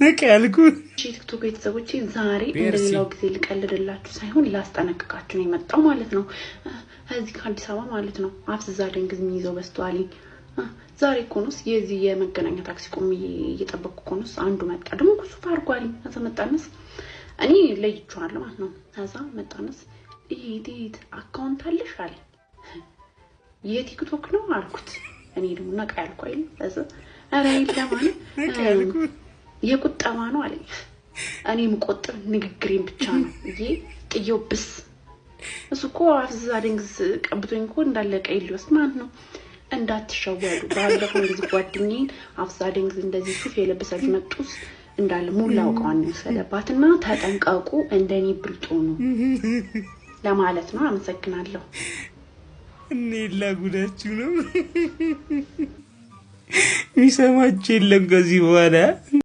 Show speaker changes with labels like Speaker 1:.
Speaker 1: ነቀልኩ
Speaker 2: ቲክቶክ ቤተሰቦቼ ዛሬ እንደሌላው ጊዜ ልቀልድላችሁ ሳይሆን ላስጠነቅቃችሁ ነው የመጣው ማለት ነው። እዚህ ከአዲስ አበባ ማለት ነው አፍዛ ደንግዝ የሚይዘው በስተዋሊ ዛሬ ኮኖስ የዚህ የመገናኛ ታክሲ ቆም እየጠበቅኩ ኮኖስ አንዱ መጣ ደግሞ ኩሱፍ አርጓሊ አዘመጣነስ እኔ ለይቻለሁ ማለት ነው። ከዛ መጣነስ ኢዲት አካውንት አለሽ አለ የቲክቶክ ነው አልኩት። እኔ ደግሞ ነቃ ያልኩ አይደል እዛ አረ ይለማል የቁጠባ ነው አለኝ። እኔ ምቆጥብ ንግግሬን ብቻ ነው ይሄ ጥዮብስ እሱኮ አፍዛ ደንግዝ ቀብቶኝ እኮ እንዳለቀ ይልወስ ማለት ነው። እንዳትሸወዱ ባለፈው እንደዚህ ጓደኛዬን አፍዛ ደንግዝ እንደዚህ ሱፍ የለበሰች መጡስ እንዳለ ሙላው ቃን ሰለባትና ተጠንቀቁ እንደኔ ብልጦ ነው ለማለት ነው። አመሰግናለሁ።
Speaker 1: እኔ ለጉዳችሁ ነው ሚሰማችሁ የለም ከዚህ በኋላ